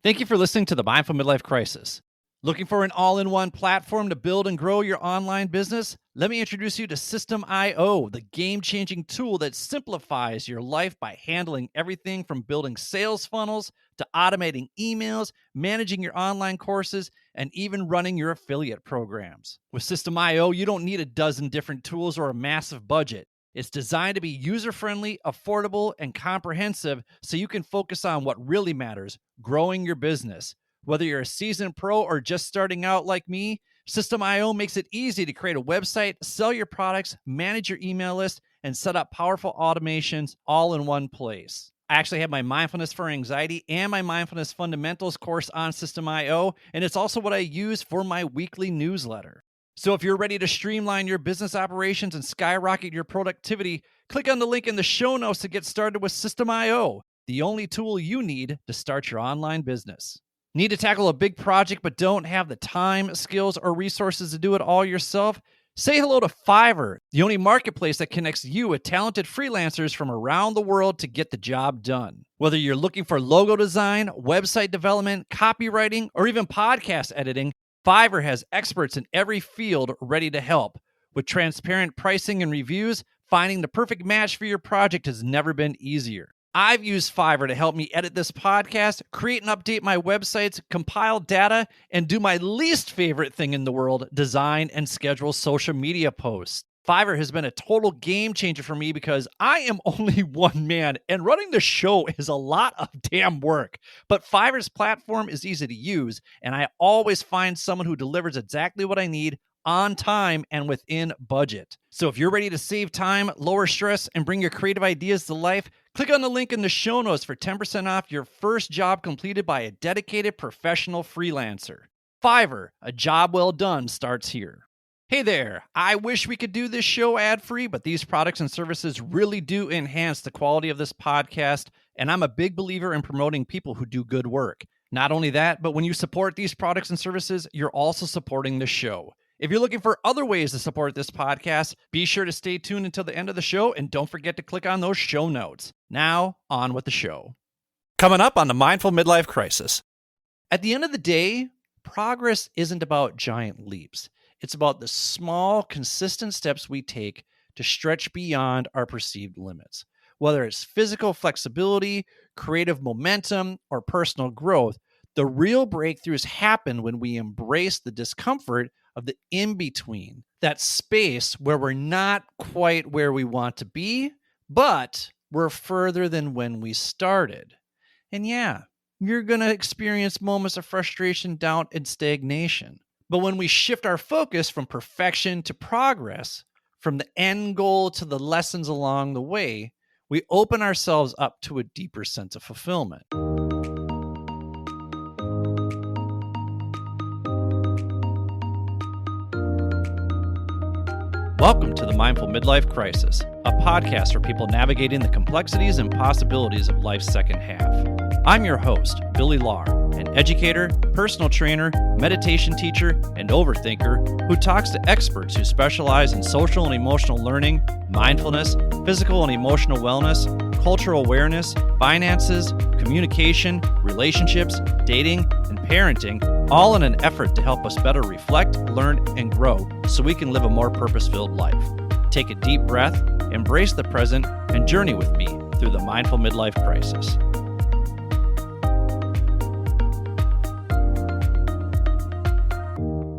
Thank you for listening to the Mindful Midlife Crisis. Looking for an all-in-one platform to build and grow your online business? Let me introduce you to System.io, the game-changing tool that simplifies your life by handling everything from building sales funnels to automating emails, managing your online courses, and even running your affiliate programs. With System.io, you don't need a dozen different tools or a massive budget. It's designed to be user-friendly, affordable, and comprehensive so you can focus on what really matters, growing your business. Whether you're a seasoned pro or just starting out like me, System.io makes it easy to create a website, sell your products, manage your email list, and set up powerful automations all in one place. I actually have my Mindfulness for Anxiety and my Mindfulness Fundamentals course on System.io, and it's also what I use for my weekly newsletter. So if you're ready to streamline your business operations and skyrocket your productivity, click on the link in the show notes to get started with System.io, the only tool you need to start your online business. Need to tackle a big project but don't have the time, skills, or resources to do it all yourself? Say hello to Fiverr, the only marketplace that connects you with talented freelancers from around the world to get the job done. Whether you're looking for logo design, website development, copywriting, or even podcast editing, Fiverr has experts in every field ready to help. With transparent pricing and reviews, finding the perfect match for your project has never been easier. I've used Fiverr to help me edit this podcast, create and update my websites, compile data, and do my least favorite thing in the world, design and schedule social media posts. Fiverr has been a total game changer for me because I am only one man and running the show is a lot of damn work. But Fiverr's platform is easy to use and I always find someone who delivers exactly what I need on time and within budget. So if you're ready to save time, lower stress, and bring your creative ideas to life, click on the link in the show notes for 10% off your first job completed by a dedicated professional freelancer. Fiverr, a job well done starts here. Hey there, I wish we could do this show ad-free, but these products and services really do enhance the quality of this podcast, and I'm a big believer in promoting people who do good work. Not only that, but when you support these products and services, you're also supporting the show. If you're looking for other ways to support this podcast, be sure to stay tuned until the end of the show, and don't forget to click on those show notes. Now, on with the show. Coming up on the Mindful Midlife Crisis. At the end of the day, progress isn't about giant leaps. It's about the small, consistent steps we take to stretch beyond our perceived limits. Whether it's physical flexibility, creative momentum, or personal growth, the real breakthroughs happen when we embrace the discomfort of the in-between, that space where we're not quite where we want to be, but we're further than when we started. And yeah, you're going to experience moments of frustration, doubt, and stagnation. But when we shift our focus from perfection to progress, from the end goal to the lessons along the way, we open ourselves up to a deeper sense of fulfillment. Welcome to the Mindful Midlife Crisis, a podcast for people navigating the complexities and possibilities of life's second half. I'm your host, Billy Lahr, an educator, personal trainer, meditation teacher, and overthinker who talks to experts who specialize in social and emotional learning, mindfulness, physical and emotional wellness, cultural awareness, finances, communication, relationships, dating, and parenting, all in an effort to help us better reflect, learn, and grow so we can live a more purpose-filled life. Take a deep breath, embrace the present, and journey with me through the Mindful Midlife Crisis.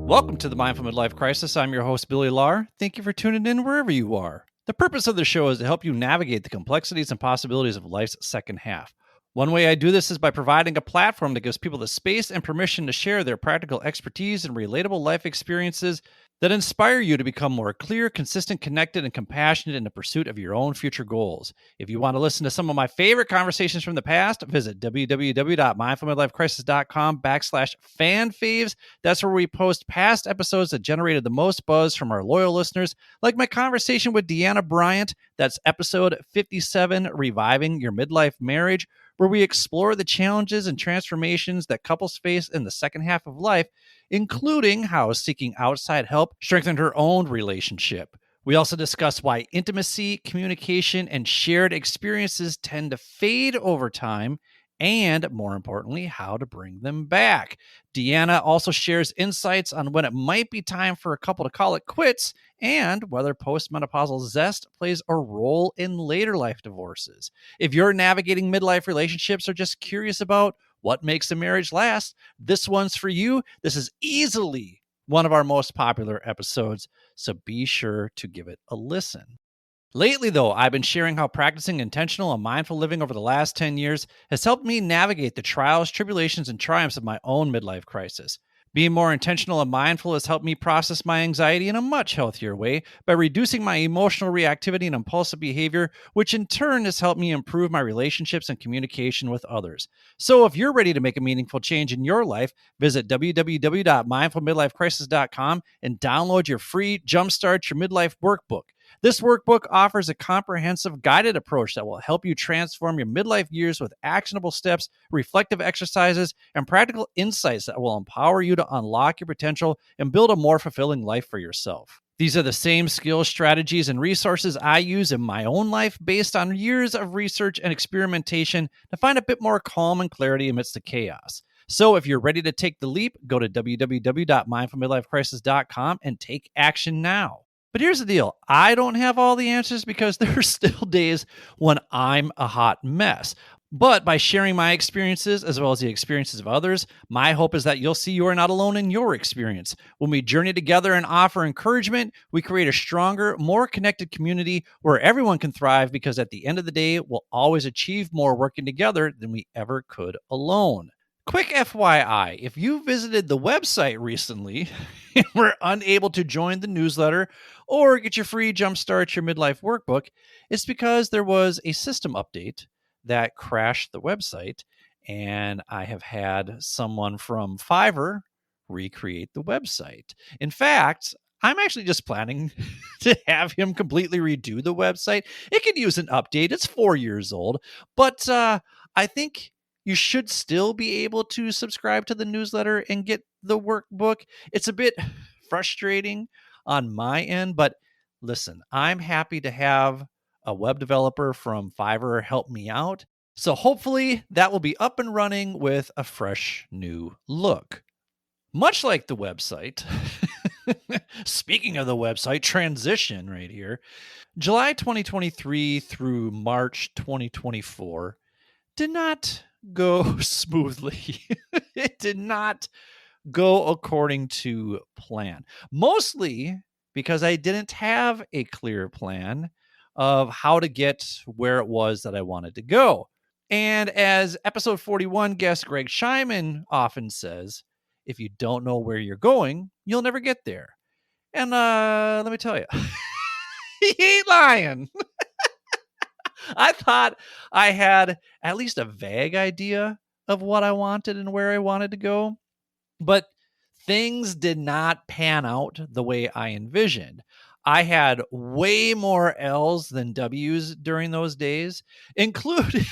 Welcome to the Mindful Midlife Crisis. I'm your host, Billy Lahr. Thank you for tuning in wherever you are. The purpose of the show is to help you navigate the complexities and possibilities of life's second half. One way I do this is by providing a platform that gives people the space and permission to share their practical expertise and relatable life experiences that inspire you to become more clear, consistent, connected, and compassionate in the pursuit of your own future goals. If you want to listen to some of my favorite conversations from the past, visit www.mindfulmidlifecrisis.com/fanfaves. That's where we post past episodes that generated the most buzz from our loyal listeners, like my conversation with Deanna Bryant. That's episode 57, Reviving Your Midlife Marriage, where we explore the challenges and transformations that couples face in the second half of life, including how seeking outside help strengthened her own relationship. We also discuss why intimacy, communication, and shared experiences tend to fade over time, and more importantly, how to bring them back. Deanna also shares insights on when it might be time for a couple to call it quits and whether postmenopausal zest plays a role in later life divorces. If you're navigating midlife relationships or just curious about what makes a marriage last, this one's for you. This is easily one of our most popular episodes, so be sure to give it a listen. Lately, though, I've been sharing how practicing intentional and mindful living over the last 10 years has helped me navigate the trials, tribulations, and triumphs of my own midlife crisis. Being more intentional and mindful has helped me process my anxiety in a much healthier way by reducing my emotional reactivity and impulsive behavior, which in turn has helped me improve my relationships and communication with others. So if you're ready to make a meaningful change in your life, visit www.mindfulmidlifecrisis.com and download your free Jumpstart Your Midlife workbook. This workbook offers a comprehensive guided approach that will help you transform your midlife years with actionable steps, reflective exercises, and practical insights that will empower you to unlock your potential and build a more fulfilling life for yourself. These are the same skills, strategies, and resources I use in my own life based on years of research and experimentation to find a bit more calm and clarity amidst the chaos. So if you're ready to take the leap, go to www.mindfulmidlifecrisis.com and take action now. But here's the deal. I don't have all the answers because there are still days when I'm a hot mess. But by sharing my experiences as well as the experiences of others, my hope is that you'll see you're not alone in your experience. When we journey together and offer encouragement, we create a stronger, more connected community where everyone can thrive because at the end of the day, we'll always achieve more working together than we ever could alone. Quick FYI, if you visited the website recently and were unable to join the newsletter or get your free Jumpstart Your Midlife workbook, it's because there was a system update that crashed the website, and I have had someone from Fiverr recreate the website. In fact, I'm actually just planning to have him completely redo the website. It could use an update. It's 4 years old, but I think you should still be able to subscribe to the newsletter and get the workbook. It's a bit frustrating on my end, but listen, I'm happy to have a web developer from Fiverr help me out. So hopefully that will be up and running with a fresh new look. Much like the website, speaking of the website, transition right here. July 2023 through March 2024 did not go smoothly. It did not go according to plan, mostly because I didn't have a clear plan of how to get where it was that I wanted to go. And as episode 41 guest Greg Scheinman often says, if you don't know where you're going, you'll never get there. And let me tell you, he ain't lying. I thought I had at least a vague idea of what I wanted and where I wanted to go, but things did not pan out the way I envisioned. I had way more L's than W's during those days, including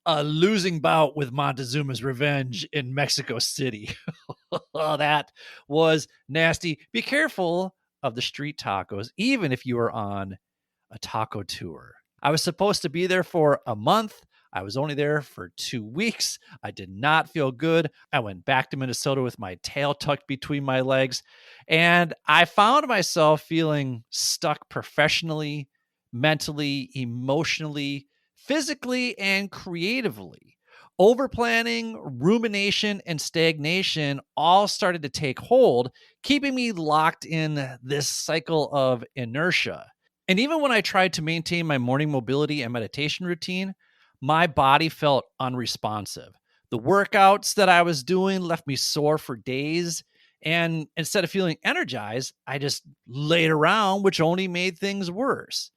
a losing bout with Montezuma's Revenge in Mexico City. Oh, that was nasty. Be careful of the street tacos, even if you are on a taco tour. I was supposed to be there for a month. I was only there for 2 weeks. I did not feel good. I went back to Minnesota with my tail tucked between my legs, and I found myself feeling stuck professionally, mentally, emotionally, physically, and creatively. Overplanning, rumination, and stagnation all started to take hold, keeping me locked in this cycle of inertia. And even when I tried to maintain my morning mobility and meditation routine, my body felt unresponsive. The workouts that I was doing left me sore for days. And instead of feeling energized, I just laid around, which only made things worse.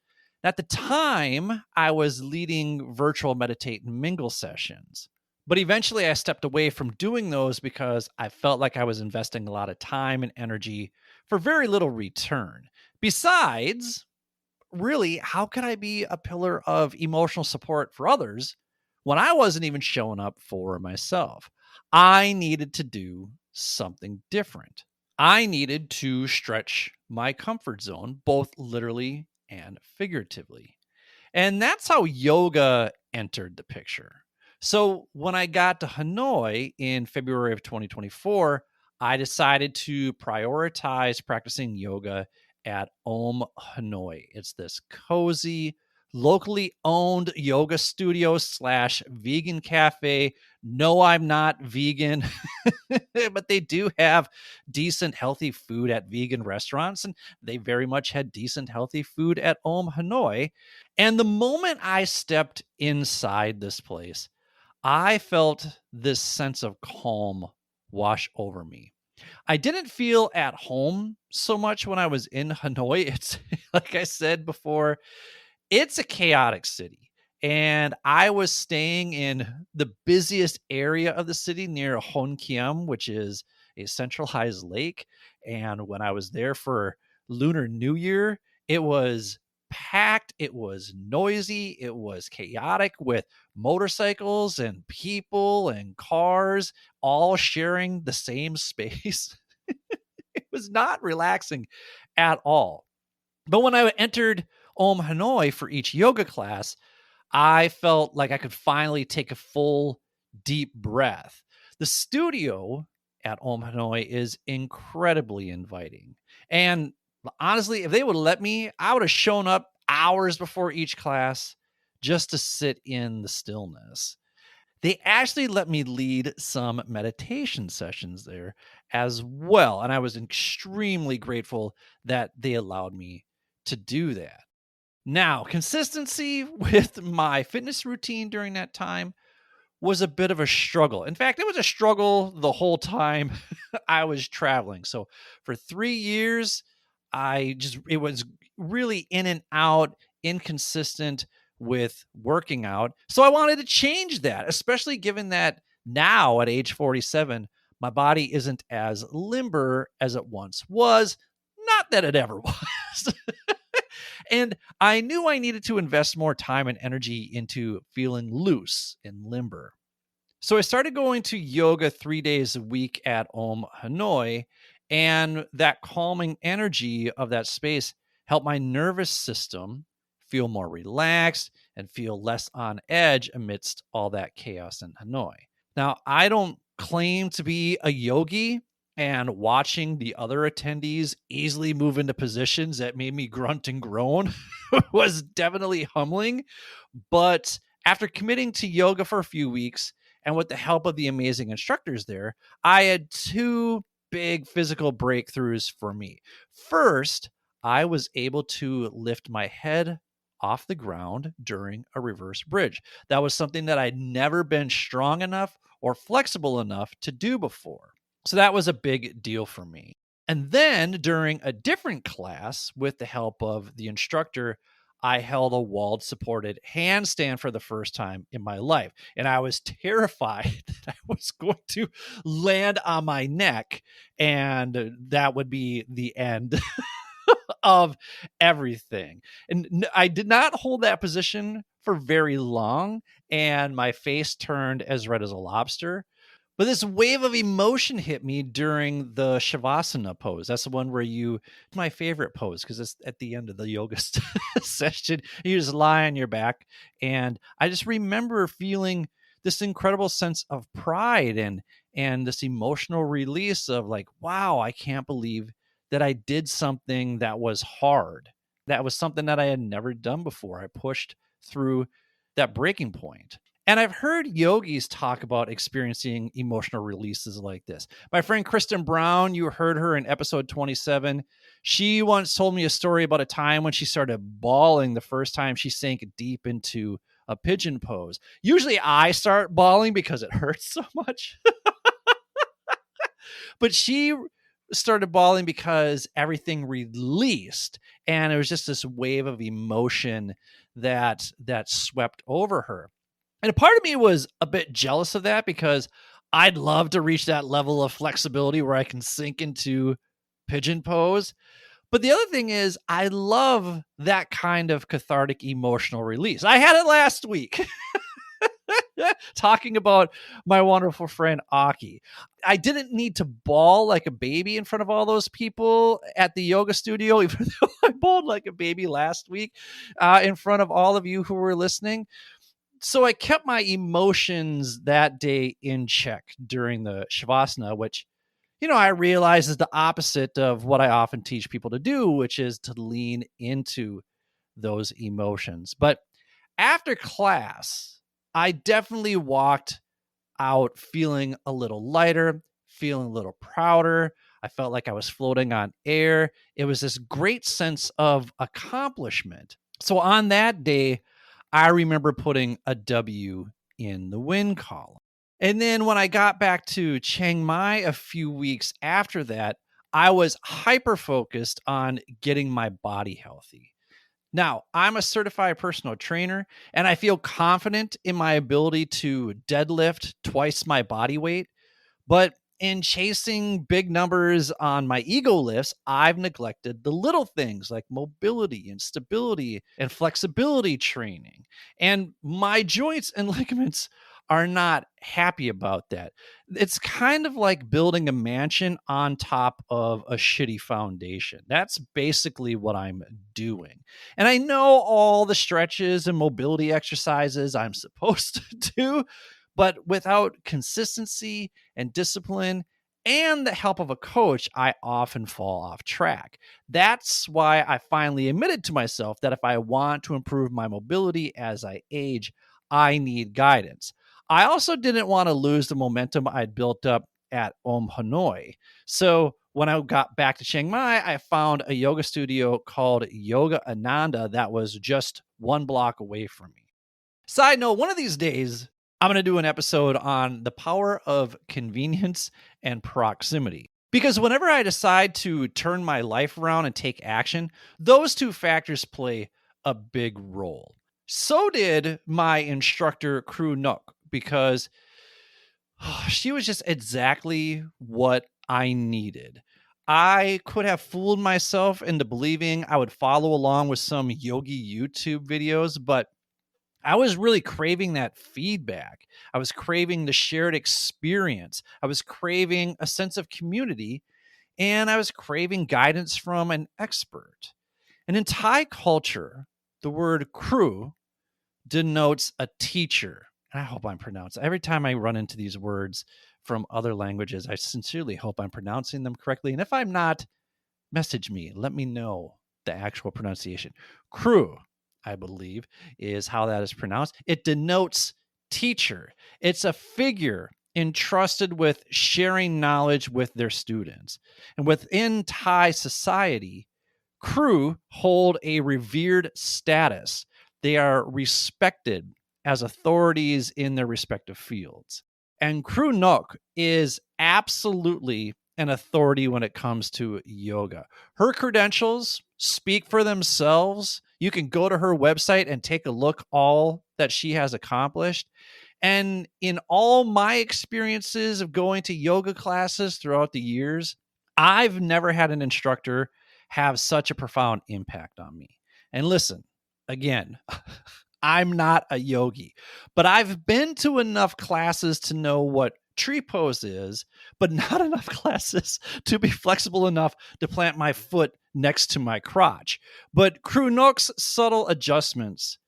At the time, I was leading virtual meditate and mingle sessions. But eventually, I stepped away from doing those because I felt like I was investing a lot of time and energy for very little return. Besides, really, how could I be a pillar of emotional support for others when I wasn't even showing up for myself? I needed to do something different. I needed to stretch my comfort zone, both literally and figuratively. And that's how yoga entered the picture. So when I got to Hanoi in February of 2024, I decided to prioritize practicing yoga at Hanoi. It's this cozy, locally owned yoga studio slash vegan cafe. No, I'm not vegan, but they do have decent, healthy food at vegan restaurants, and they very much had decent, healthy food at Hanoi. And the moment I stepped inside this place, I felt this sense of calm wash over me. I didn't feel at home so much when I was in Hanoi. It's like I said before, it's a chaotic city. And I was staying in the busiest area of the city near Honkiem, which is a centralized lake. And when I was there for Lunar New Year, it was packed, it was noisy, it was chaotic with motorcycles and people and cars all sharing the same space. It was not relaxing at all. But when I entered Hanoi for each yoga class, I felt like I could finally take a full, deep breath. The studio at Hanoi is incredibly inviting. And honestly, if they would let me, I would have shown up hours before each class just to sit in the stillness. They actually let me lead some meditation sessions there as well. And I was extremely grateful that they allowed me to do that. Now, consistency with my fitness routine during that time was a bit of a struggle. In fact, it was a struggle the whole time I was traveling. So for 3 years, it was really in and out, inconsistent with working out. So I wanted to change that, especially given that now at age 47, my body isn't as limber as it once was. Not that it ever was. And I knew I needed to invest more time and energy into feeling loose and limber. So I started going to yoga 3 days a week at Hanoi, and that calming energy of that space helped my nervous system feel more relaxed and feel less on edge amidst all that chaos in Hanoi. Now, I don't claim to be a yogi, and watching the other attendees easily move into positions that made me grunt and groan was definitely humbling. But after committing to yoga for a few weeks and with the help of the amazing instructors there, I had two big physical breakthroughs for me. First, I was able to lift my head off the ground during a reverse bridge. That was something that I'd never been strong enough or flexible enough to do before. So that was a big deal for me. And then during a different class, with the help of the instructor, I held a wall supported handstand for the first time in my life. And I was terrified that I was going to land on my neck and that would be the end of everything. And I did not hold that position for very long, and my face turned as red as a lobster. But this wave of emotion hit me during the Shavasana pose. That's the one where my favorite pose because it's at the end of the yoga session. You just lie on your back. And I just remember feeling this incredible sense of pride and this emotional release of like, wow, I can't believe that I did something that was hard. That was something that I had never done before. I pushed through that breaking point. And I've heard yogis talk about experiencing emotional releases like this. My friend Kristen Brown, you heard her in episode 27. She once told me a story about a time when she started bawling the first time she sank deep into a pigeon pose. Usually I start bawling because it hurts so much. But she started bawling because everything released, and it was just this wave of emotion that swept over her. And a part of me was a bit jealous of that because I'd love to reach that level of flexibility where I can sink into pigeon pose. But the other thing is, I love that kind of cathartic emotional release. I had it last week. talking about my wonderful friend Aki. I didn't need to bawl like a baby in front of all those people at the yoga studio, even though I bawled like a baby last week in front of all of you who were listening. So I kept my emotions that day in check during the Shavasana, which, I realize is the opposite of what I often teach people to do, which is to lean into those emotions. But after class, I definitely walked out feeling a little lighter, feeling a little prouder. I felt like I was floating on air. It was this great sense of accomplishment. So on that day, I remember putting a W in the win column. And then when I got back to Chiang Mai a few weeks after that, I was hyper focused on getting my body healthy. Now, I'm a certified personal trainer, and I feel confident in my ability to deadlift twice my body weight. But in chasing big numbers on my ego lifts, I've neglected the little things like mobility and stability and flexibility training. And my joints and ligaments are not happy about that. It's kind of like building a mansion on top of a shitty foundation. That's basically what I'm doing. And I know all the stretches and mobility exercises I'm supposed to do, but without consistency and discipline and the help of a coach, I often fall off track. That's why I finally admitted to myself that if I want to improve my mobility as I age, I need guidance. I also didn't want to lose the momentum I'd built up at Hanoi. So when I got back to Chiang Mai, I found a yoga studio called Yoga Ananda that was just one block away from me. Side note, one of these days, I'm going to do an episode on the power of convenience and proximity. Because whenever I decide to turn my life around and take action, those two factors play a big role. So did my instructor, Crew Nook, because she was just exactly what I needed. I could have fooled myself into believing I would follow along with some yogi YouTube videos, but I was really craving that feedback. I was craving the shared experience. I was craving a sense of community, and I was craving guidance from an expert. And in Thai culture, the word crew denotes a teacher. And I hope I'm pronouncing. Every time I run into these words from other languages, I sincerely hope I'm pronouncing them correctly. And if I'm not, message me. Let me know the actual pronunciation. Crew, I believe, is how that is pronounced. It denotes teacher. It's a figure entrusted with sharing knowledge with their students. And within Thai society, crew hold a revered status. They are respected as authorities in their respective fields. And Crew Nok is absolutely an authority when it comes to yoga. Her credentials speak for themselves. You can go to her website and take a look all that she has accomplished. And in all my experiences of going to yoga classes throughout the years, I've never had an instructor have such a profound impact on me. And listen, again, I'm not a yogi, but I've been to enough classes to know what tree pose is, but not enough classes to be flexible enough to plant my foot next to my crotch. But Crew Nook's subtle adjustments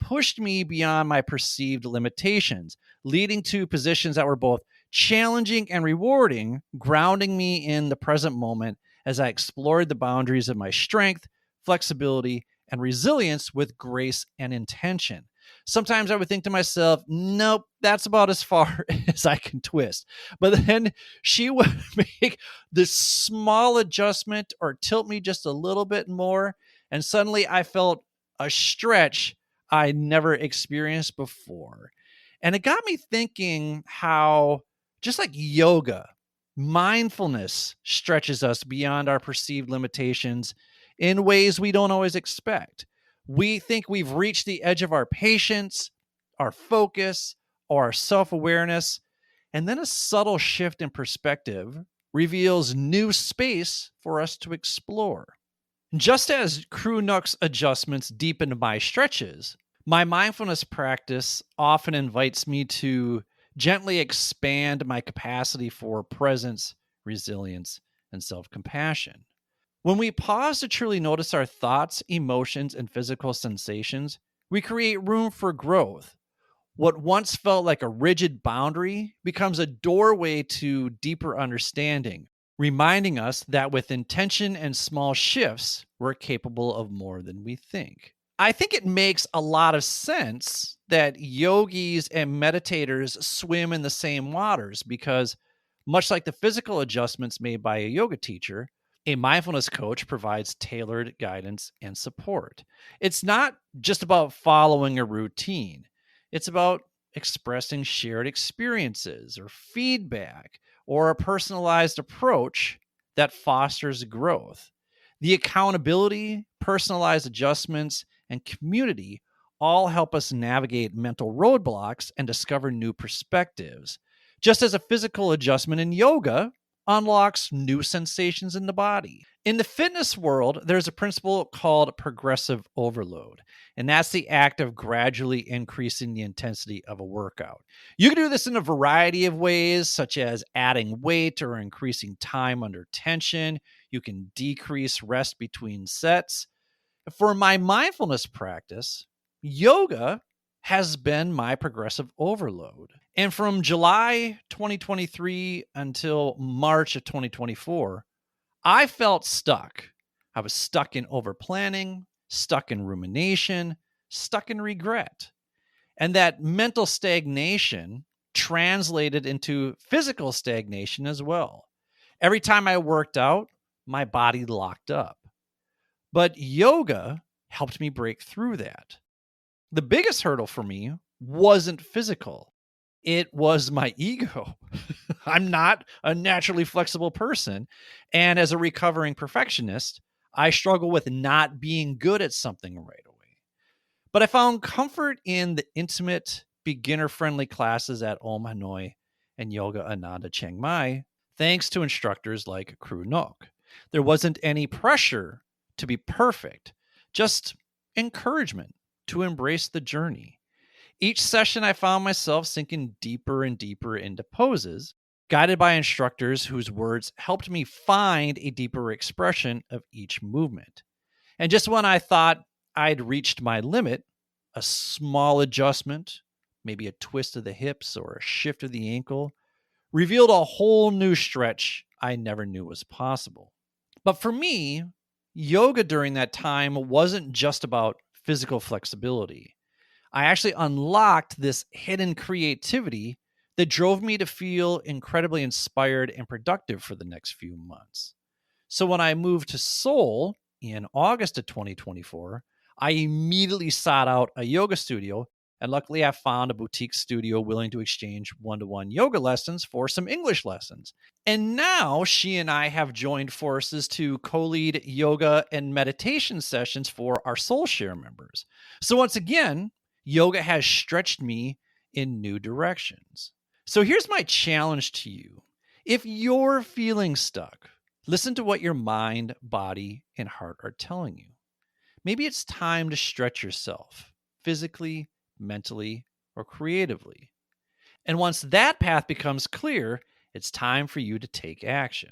pushed me beyond my perceived limitations, leading to positions that were both challenging and rewarding, grounding me in the present moment as I explored the boundaries of my strength, flexibility, and resilience with grace and intention. Sometimes I would think to myself, nope, that's about as far as I can twist. But then she would make this small adjustment or tilt me just a little bit more. And suddenly I felt a stretch I never experienced before. And it got me thinking how, just like yoga, mindfulness stretches us beyond our perceived limitations in ways we don't always expect. We think we've reached the edge of our patience, our focus, or our self awareness, and then a subtle shift in perspective reveals new space for us to explore. Just as Crew Nook's adjustments deepened my stretches, My mindfulness practice often invites me to gently expand my capacity for presence, resilience, and self compassion. When we pause to truly notice our thoughts, emotions, and physical sensations, we create room for growth. What once felt like a rigid boundary becomes a doorway to deeper understanding, reminding us that with intention and small shifts, we're capable of more than we think. I think it makes a lot of sense that yogis and meditators swim in the same waters because, much like the physical adjustments made by a yoga teacher, a mindfulness coach provides tailored guidance and support. It's not just about following a routine, it's about expressing shared experiences or feedback or a personalized approach that fosters growth. The accountability, personalized adjustments, and community all help us navigate mental roadblocks and discover new perspectives. Just as a physical adjustment in yoga unlocks new sensations in the body. In the fitness world, there's a principle called progressive overload, and that's the act of gradually increasing the intensity of a workout. You can do this in a variety of ways, such as adding weight or increasing time under tension. You can decrease rest between sets. For my mindfulness practice, yoga has been my progressive overload. And from July 2023 until March of 2024, I felt stuck. I was stuck in overplanning, stuck in rumination, stuck in regret. And that mental stagnation translated into physical stagnation as well. Every time I worked out, my body locked up. But yoga helped me break through that. The biggest hurdle for me wasn't physical, it was my ego. I'm not a naturally flexible person. And as a recovering perfectionist, I struggle with not being good at something right away. But I found comfort in the intimate, beginner friendly classes at Hanoi and Yoga Ananda Chiang Mai, thanks to instructors like Kru Nok. There wasn't any pressure to be perfect, just encouragement to embrace the journey. Each session, I found myself sinking deeper and deeper into poses, guided by instructors whose words helped me find a deeper expression of each movement. And just when I thought I'd reached my limit, a small adjustment, maybe a twist of the hips or a shift of the ankle, revealed a whole new stretch I never knew was possible. But for me, yoga during that time wasn't just about physical flexibility. I actually unlocked this hidden creativity that drove me to feel incredibly inspired and productive for the next few months. So when I moved to Seoul in August of 2024, I immediately sought out a yoga studio, and luckily I found a boutique studio willing to exchange one-to-one yoga lessons for some English lessons. And now she and I have joined forces to co-lead yoga and meditation sessions for our Soul Share members. So once again, yoga has stretched me in new directions. So here's my challenge to you. If you're feeling stuck, listen to what your mind, body, and heart are telling you. Maybe it's time to stretch yourself physically, mentally, or creatively. And once that path becomes clear, it's time for you to take action.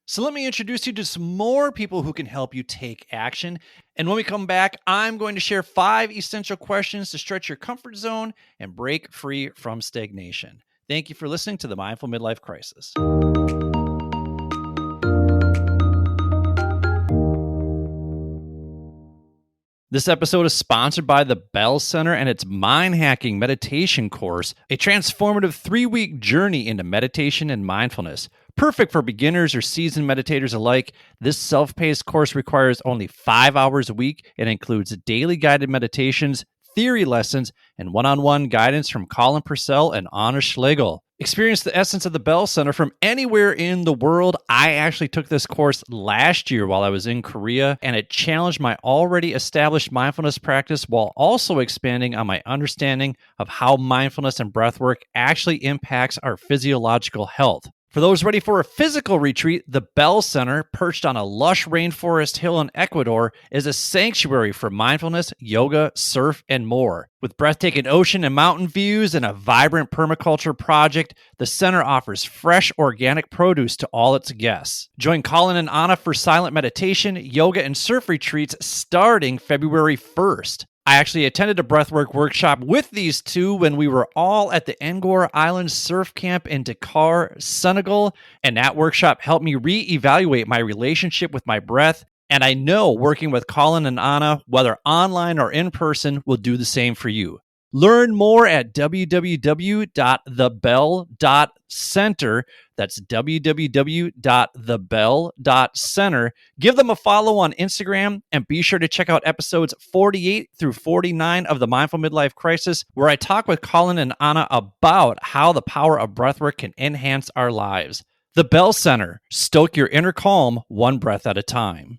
So let me introduce you to some more people who can help you take action. And when we come back, I'm going to share 5 essential questions to stretch your comfort zone and break free from stagnation. Thank you for listening to the Mindful Midlife Crisis. This episode is sponsored by the Bell Center and its Mind Hacking Meditation course, a transformative 3-week journey into meditation and mindfulness. Perfect for beginners or seasoned meditators alike, this self-paced course requires only 5 hours a week and includes daily guided meditations, theory lessons, and one-on-one guidance from Colin Purcell and Anna Schlegel. Experience the essence of the Bell Center from anywhere in the world. I actually took this course last year while I was in Korea, and it challenged my already established mindfulness practice while also expanding on my understanding of how mindfulness and breathwork actually impacts our physiological health. For those ready for a physical retreat, the Bell Center, perched on a lush rainforest hill in Ecuador, is a sanctuary for mindfulness, yoga, surf, and more. With breathtaking ocean and mountain views and a vibrant permaculture project, the center offers fresh, organic produce to all its guests. Join Colin and Anna for silent meditation, yoga, and surf retreats starting February 1st. I actually attended a breathwork workshop with these two when we were all at the Angkor Island Surf Camp in Dakar, Senegal, and that workshop helped me reevaluate my relationship with my breath, and I know working with Colin and Anna, whether online or in person, will do the same for you. Learn more at www.thebell.center. That's www.thebell.center. Give them a follow on Instagram and be sure to check out episodes 48 through 49 of the Mindful Midlife Crisis, where I talk with Colin and Anna about how the power of breathwork can enhance our lives. The Bell Center. Stoke your inner calm one breath at a time.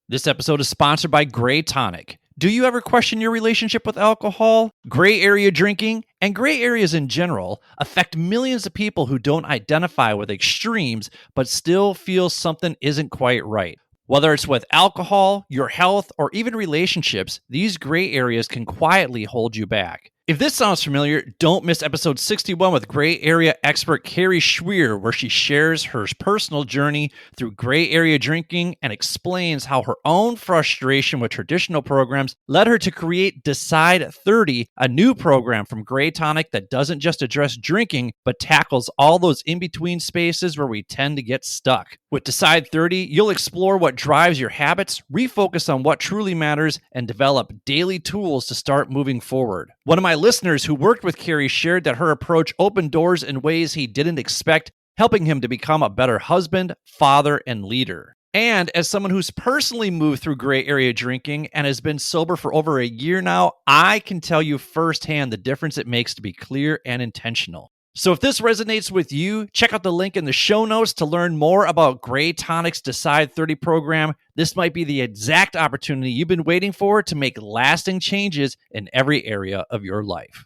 This episode is sponsored by Gray Tonic. Do you ever question your relationship with alcohol? Gray area drinking, and gray areas in general, affect millions of people who don't identify with extremes but still feel something isn't quite right. Whether it's with alcohol, your health, or even relationships, these gray areas can quietly hold you back. If this sounds familiar, don't miss episode 61 with gray area expert Carrie Schweer, where she shares her personal journey through gray area drinking and explains how her own frustration with traditional programs led her to create Decide 30, a new program from Gray Tonic that doesn't just address drinking, but tackles all those in-between spaces where we tend to get stuck. With Decide 30, you'll explore what drives your habits, refocus on what truly matters, and develop daily tools to start moving forward. One of my listeners who worked with Carrie shared that her approach opened doors in ways he didn't expect, helping him to become a better husband, father, and leader. And as someone who's personally moved through gray area drinking and has been sober for over a year now, I can tell you firsthand the difference it makes to be clear and intentional. So if this resonates with you, check out the link in the show notes to learn more about Gray Tonic's Decide 30 program. This might be the exact opportunity you've been waiting for to make lasting changes in every area of your life.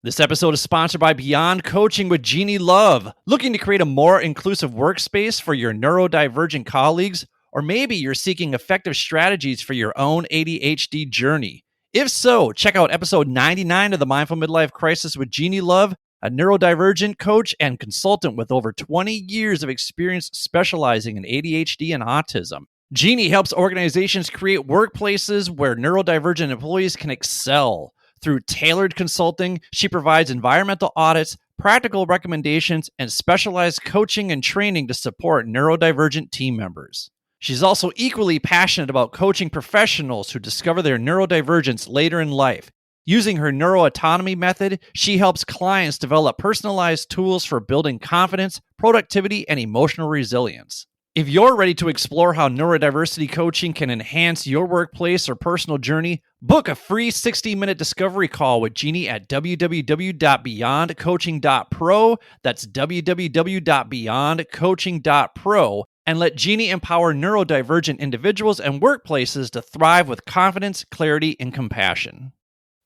This episode is sponsored by Beyond Coaching with Jeannie Love. Looking to create a more inclusive workspace for your neurodivergent colleagues? Or maybe you're seeking effective strategies for your own ADHD journey. If so, check out episode 99 of the Mindful Midlife Crisis with Jeannie Love, a neurodivergent coach and consultant with over 20 years of experience specializing in ADHD and autism. Jeannie helps organizations create workplaces where neurodivergent employees can excel. Through tailored consulting, she provides environmental audits, practical recommendations, and specialized coaching and training to support neurodivergent team members. She's also equally passionate about coaching professionals who discover their neurodivergence later in life. Using her neuroautonomy method, she helps clients develop personalized tools for building confidence, productivity, and emotional resilience. If you're ready to explore how neurodiversity coaching can enhance your workplace or personal journey, book a free 60-minute discovery call with Jeannie at www.beyondcoaching.pro. That's www.beyondcoaching.pro. And let Jeannie empower neurodivergent individuals and workplaces to thrive with confidence, clarity, and compassion.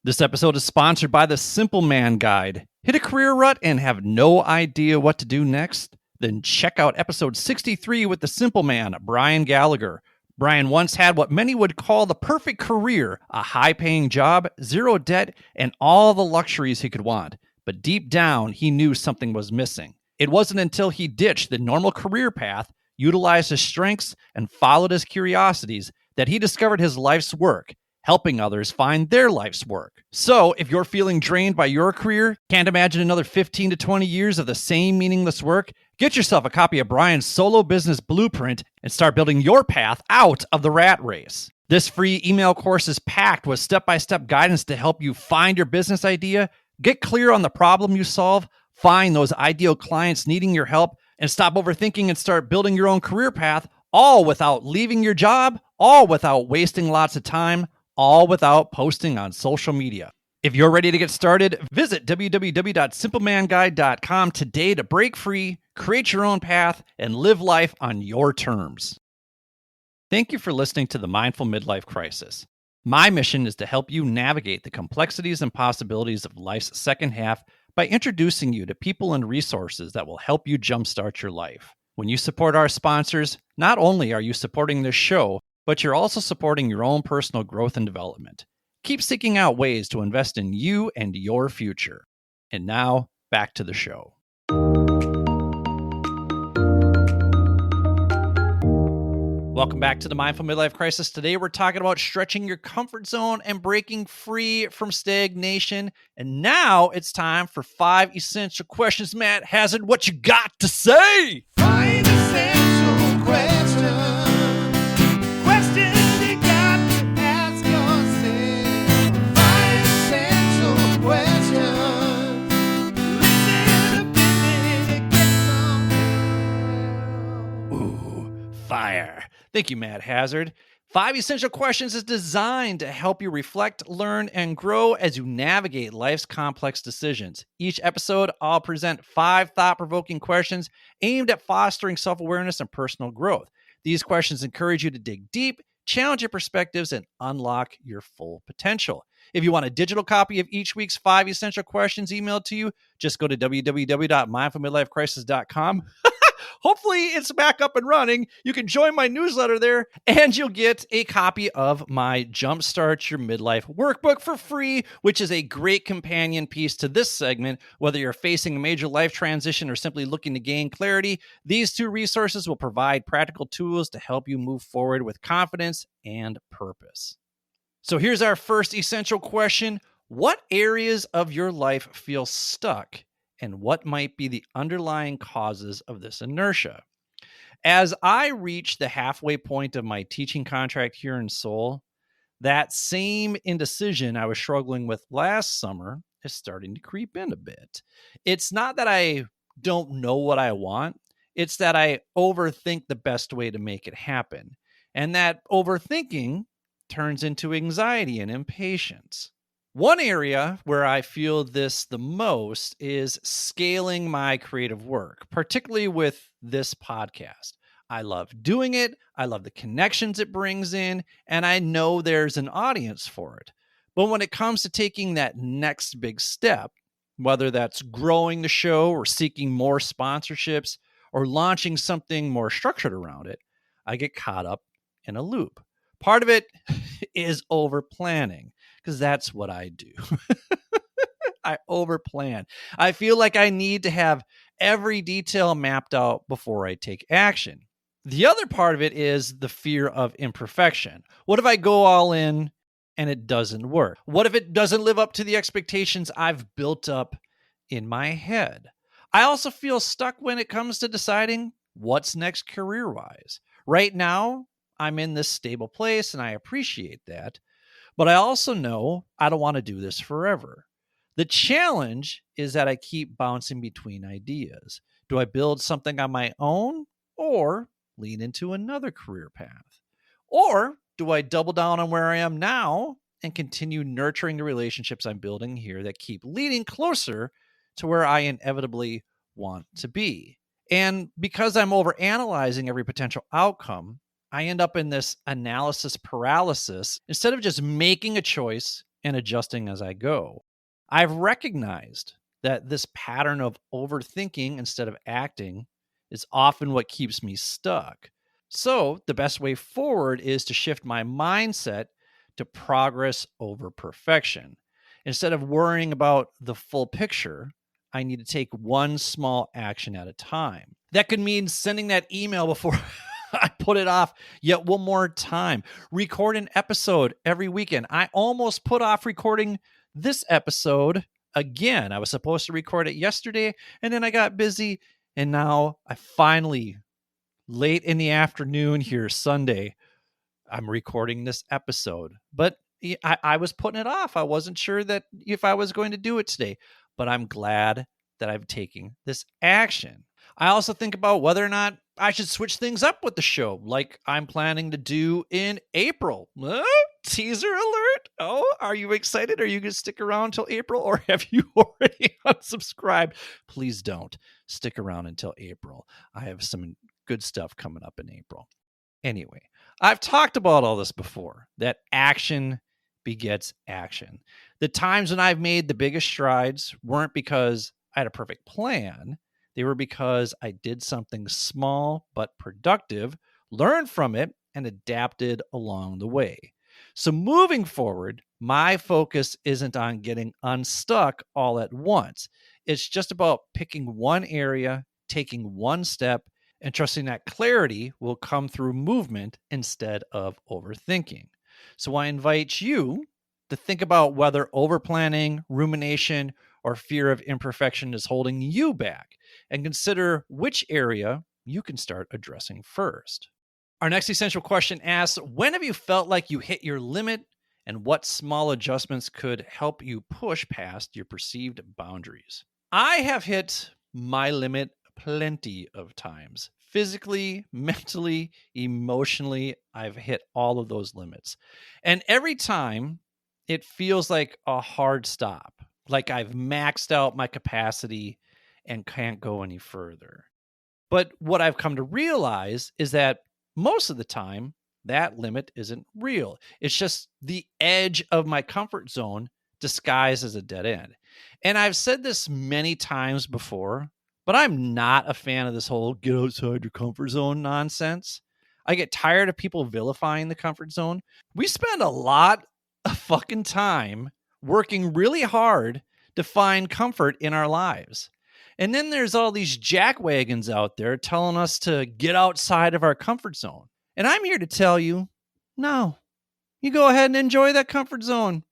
This episode is sponsored by the Simple Man Guide. Hit a career rut and have no idea what to do next? Then check out episode 63 with the Simple Man, Brian Gallagher. Brian once had what many would call the perfect career, a high-paying job, zero debt, and all the luxuries he could want. But deep down, he knew something was missing. It wasn't until he ditched the normal career path, utilized his strengths, and followed his curiosities that he discovered his life's work, helping others find their life's work. So, if you're feeling drained by your career, can't imagine another 15 to 20 years of the same meaningless work, get yourself a copy of Brian's Solo Business Blueprint and start building your path out of the rat race. This free email course is packed with step-by-step guidance to help you find your business idea, get clear on the problem you solve, find those ideal clients needing your help, and stop overthinking and start building your own career path, all without leaving your job, all without wasting lots of time, all without posting on social media. If you're ready to get started, visit www.simplemanguide.com today to break free, create your own path, and live life on your terms. Thank you for listening to the Mindful Midlife Crisis. My mission is to help you navigate the complexities and possibilities of life's second half by introducing you to people and resources that will help you jumpstart your life. When you support our sponsors, not only are you supporting this show, but you're also supporting your own personal growth and development. Keep seeking out ways to invest in you and your future. And now, back to the show. Welcome back to the Mindful Midlife Crisis. Today, we're talking about stretching your comfort zone and breaking free from stagnation. And now it's time for 5 essential questions. Matt Hazard, what you got to say? 5 essential questions. Questions you got to ask yourself. 5 essential questions. Listen up and get some help. Ooh, fire. Thank you, Matt Hazard. 5 Essential Questions is designed to help you reflect, learn, and grow as you navigate life's complex decisions. Each episode, I'll present 5 thought-provoking questions aimed at fostering self-awareness and personal growth. These questions encourage you to dig deep, challenge your perspectives, and unlock your full potential. If you want a digital copy of each week's 5 Essential Questions emailed to you, just go to www.mindfulmidlifecrisis.com. Hopefully it's back up and running. You can join my newsletter there, and you'll get a copy of my Jumpstart Your Midlife workbook for free, which is a great companion piece to this segment. Whether you're facing a major life transition or simply looking to gain clarity, these 2 resources will provide practical tools to help you move forward with confidence and purpose. So here's our first essential question. What areas of your life feel stuck? And what might be the underlying causes of this inertia? As I reach the halfway point of my teaching contract here in Seoul, that same indecision I was struggling with last summer is starting to creep in a bit. It's not that I don't know what I want, it's that I overthink the best way to make it happen. And that overthinking turns into anxiety and impatience. One area where I feel this the most is scaling my creative work, particularly with this podcast. I love doing it. I love the connections it brings in, and I know there's an audience for it. But when it comes to taking that next big step, whether that's growing the show or seeking more sponsorships or launching something more structured around it, I get caught up in a loop. Part of it is overplanning, because that's what I do. I overplan. I feel like I need to have every detail mapped out before I take action. The other part of it is the fear of imperfection. What if I go all in and it doesn't work? What if it doesn't live up to the expectations I've built up in my head? I also feel stuck when it comes to deciding what's next career-wise. Right now, I'm in this stable place and I appreciate that. But I also know I don't want to do this forever. The challenge is that I keep bouncing between ideas. Do I build something on my own or lean into another career path? Or do I double down on where I am now and continue nurturing the relationships I'm building here that keep leading closer to where I inevitably want to be? And because I'm overanalyzing every potential outcome, I end up in this analysis paralysis instead of just making a choice and adjusting as I go. I've recognized that this pattern of overthinking instead of acting is often what keeps me stuck. So the best way forward is to shift my mindset to progress over perfection. Instead of worrying about the full picture, I need to take one small action at a time. That could mean sending that email before I put it off yet one more time. Record an episode every weekend. I almost put off recording this episode again. I was supposed to record it yesterday, and then I got busy, and now I finally, late in the afternoon here, Sunday, I'm recording this episode. But I was putting it off. I wasn't sure that if I was going to do it today, but I'm glad that I've taken this action. I also think about whether or not I should switch things up with the show, like I'm planning to do in April. Teaser alert. Oh, are you excited? Are you going to stick around until April, or have you already unsubscribed? Please don't stick around until April. I have some good stuff coming up in April. Anyway, I've talked about all this before, that action begets action. The times when I've made the biggest strides weren't because I had a perfect plan. They were because I did something small but productive, learned from it, and adapted along the way. So moving forward, my focus isn't on getting unstuck all at once. It's just about picking one area, taking one step, and trusting that clarity will come through movement instead of overthinking. So I invite you to think about whether overplanning, rumination, or fear of imperfection is holding you back, and consider which area you can start addressing first. Our next essential question asks, when have you felt like you hit your limit, and what small adjustments could help you push past your perceived boundaries? I have hit my limit plenty of times. Physically, mentally, emotionally, I've hit all of those limits. And every time it feels like a hard stop, like I've maxed out my capacity and can't go any further. But what I've come to realize is that most of the time, that limit isn't real. It's just the edge of my comfort zone disguised as a dead end. And I've said this many times before, but I'm not a fan of this whole get outside your comfort zone nonsense. I get tired of people vilifying the comfort zone. We spend a lot of fucking time working really hard to find comfort in our lives. And then there's all these jackwagons out there telling us to get outside of our comfort zone. And I'm here to tell you, no, you go ahead and enjoy that comfort zone.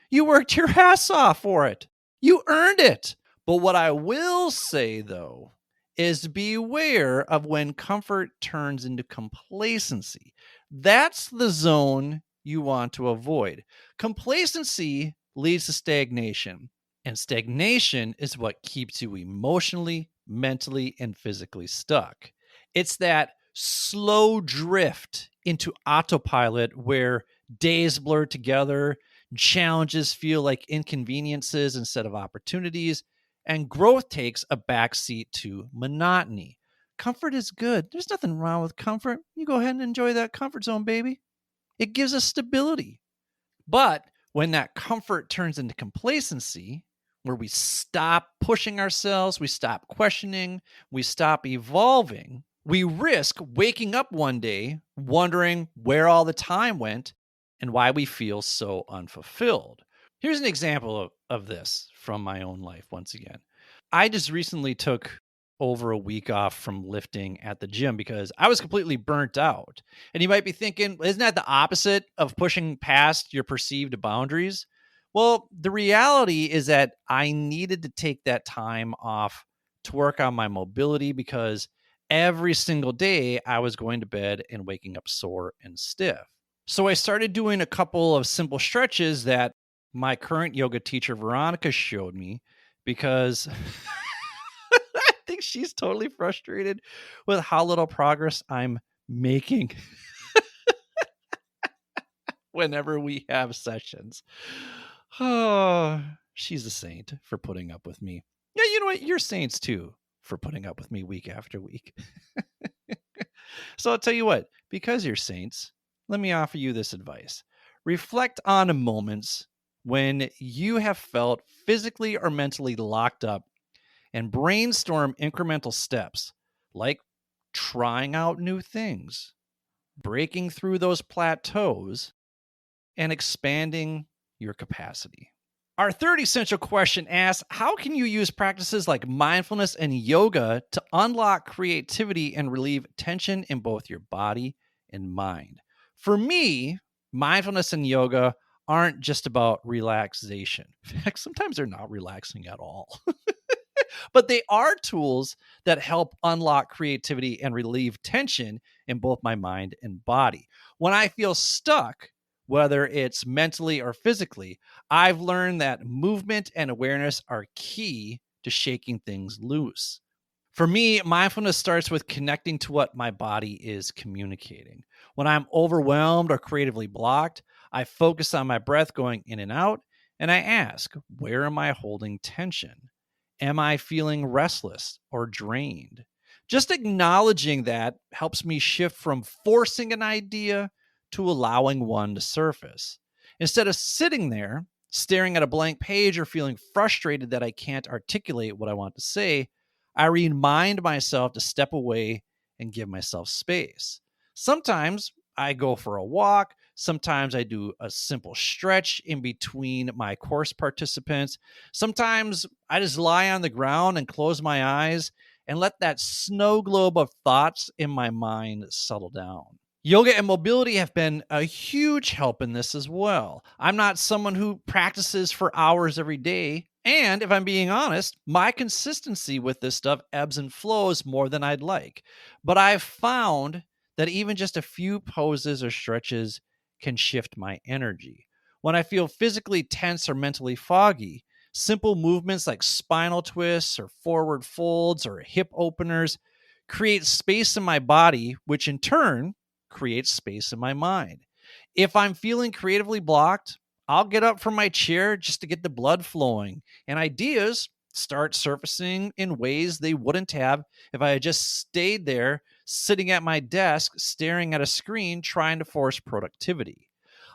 You worked your ass off for it. You earned it. But what I will say, though, is beware of when comfort turns into complacency. That's the zone you want to avoid. Complacency leads to stagnation. And stagnation is what keeps you emotionally, mentally, and physically stuck. It's that slow drift into autopilot where days blur together, challenges feel like inconveniences instead of opportunities, and growth takes a backseat to monotony. Comfort is good. There's nothing wrong with comfort. You go ahead and enjoy that comfort zone, baby. It gives us stability. But when that comfort turns into complacency, where we stop pushing ourselves, we stop questioning, we stop evolving, we risk waking up one day wondering where all the time went and why we feel so unfulfilled. Here's an example of this from my own life once again. I just recently took over a week off from lifting at the gym because I was completely burnt out. And you might be thinking, isn't that the opposite of pushing past your perceived boundaries? Well, the reality is that I needed to take that time off to work on my mobility because every single day I was going to bed and waking up sore and stiff. So I started doing a couple of simple stretches that my current yoga teacher, Veronica, showed me because I think she's totally frustrated with how little progress I'm making whenever we have sessions. Oh, she's a saint for putting up with me. Yeah, you know what? You're saints too for putting up with me week after week. So I'll tell you what, because you're saints, let me offer you this advice. Reflect on moments when you have felt physically or mentally locked up and brainstorm incremental steps like trying out new things, breaking through those plateaus, and expanding your capacity. Our third essential question asks, how can you use practices like mindfulness and yoga to unlock creativity and relieve tension in both your body and mind? For me, mindfulness and yoga aren't just about relaxation. In fact, sometimes they're not relaxing at all. But they are tools that help unlock creativity and relieve tension in both my mind and body. When I feel stuck, whether it's mentally or physically, I've learned that movement and awareness are key to shaking things loose. For me, mindfulness starts with connecting to what my body is communicating. When I'm overwhelmed or creatively blocked, I focus on my breath going in and out, and I ask, where am I holding tension? Am I feeling restless or drained? Just acknowledging that helps me shift from forcing an idea to allowing one to surface. Instead of sitting there, staring at a blank page or feeling frustrated that I can't articulate what I want to say, I remind myself to step away and give myself space. Sometimes I go for a walk. Sometimes I do a simple stretch in between my course participants. Sometimes I just lie on the ground and close my eyes and let that snow globe of thoughts in my mind settle down. Yoga and mobility have been a huge help in this as well. I'm not someone who practices for hours every day. And if I'm being honest, my consistency with this stuff ebbs and flows more than I'd like. But I've found that even just a few poses or stretches can shift my energy. When I feel physically tense or mentally foggy, simple movements like spinal twists or forward folds or hip openers create space in my body, which in turn creates space in my mind. If I'm feeling creatively blocked, I'll get up from my chair just to get the blood flowing, and ideas start surfacing in ways they wouldn't have if I had just stayed there sitting at my desk staring at a screen trying to force productivity.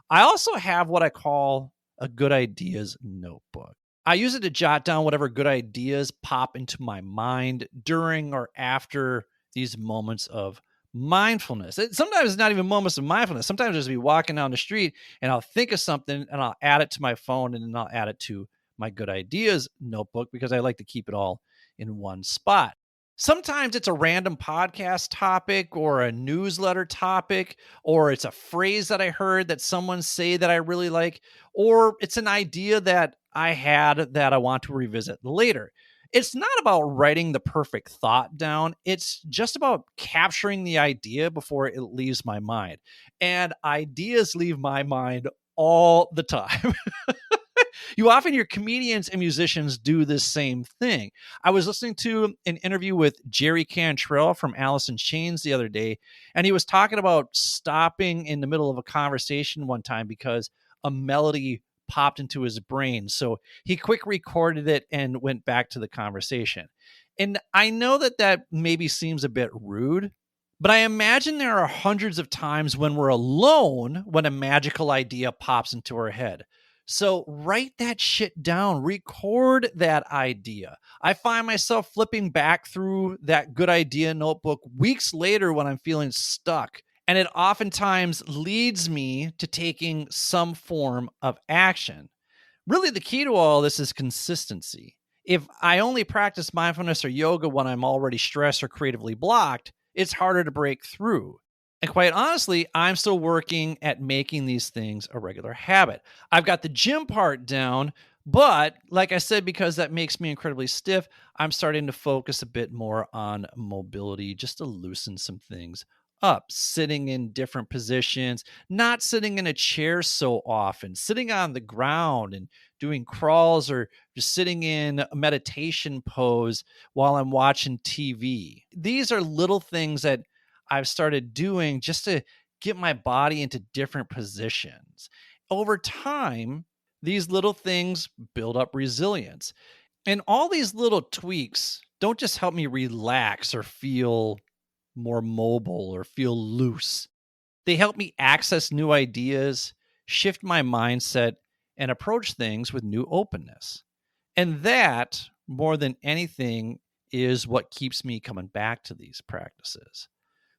I also have what I call a good ideas notebook. I use it to jot down whatever good ideas pop into my mind during or after these moments of mindfulness. Sometimes it's not even moments of mindfulness. Sometimes I'll just be walking down the street and I'll think of something and I'll add it to my phone and then I'll add it to my good ideas notebook because I like to keep it all in one spot. Sometimes it's a random podcast topic or a newsletter topic, or it's a phrase that I heard that someone say that I really like, or it's an idea that I had that I want to revisit later. It's not about writing the perfect thought down. It's just about capturing the idea before it leaves my mind. And ideas leave my mind all the time. You often hear comedians and musicians do this same thing. I was listening to an interview with Jerry Cantrell from Alice in Chains the other day, and he was talking about stopping in the middle of a conversation one time because a melody popped into his brain. So he quick recorded it and went back to the conversation. And I know that that maybe seems a bit rude, but I imagine there are hundreds of times when we're alone when a magical idea pops into our head. So write that shit down, record that idea. I find myself flipping back through that good idea notebook weeks later when I'm feeling stuck. And it oftentimes leads me to taking some form of action. Really, the key to all this is consistency. If I only practice mindfulness or yoga when I'm already stressed or creatively blocked, it's harder to break through. And quite honestly, I'm still working at making these things a regular habit. I've got the gym part down, but like I said, because that makes me incredibly stiff, I'm starting to focus a bit more on mobility just to loosen some things up, sitting in different positions, not sitting in a chair so often, sitting on the ground and doing crawls or just sitting in a meditation pose while I'm watching TV. These are little things that I've started doing just to get my body into different positions. Over time, these little things build up resilience. And all these little tweaks don't just help me relax or feel more mobile or feel loose. They help me access new ideas, shift my mindset, and approach things with new openness. And that, more than anything, is what keeps me coming back to these practices.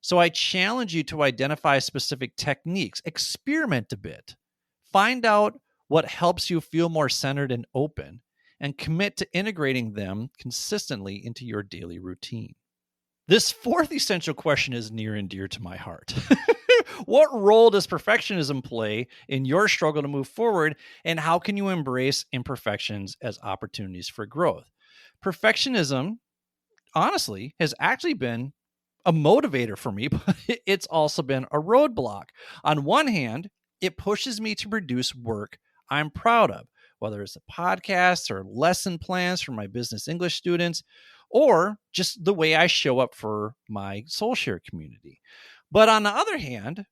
So I challenge you to identify specific techniques, experiment a bit, find out what helps you feel more centered and open, and commit to integrating them consistently into your daily routine. This fourth essential question is near and dear to my heart. What role does perfectionism play in your struggle to move forward, and how can you embrace imperfections as opportunities for growth? Perfectionism, honestly, has actually been a motivator for me, but it's also been a roadblock. On one hand, it pushes me to produce work I'm proud of, whether it's a podcast or lesson plans for my business English students, or just the way I show up for my SoulShare community. But on the other hand,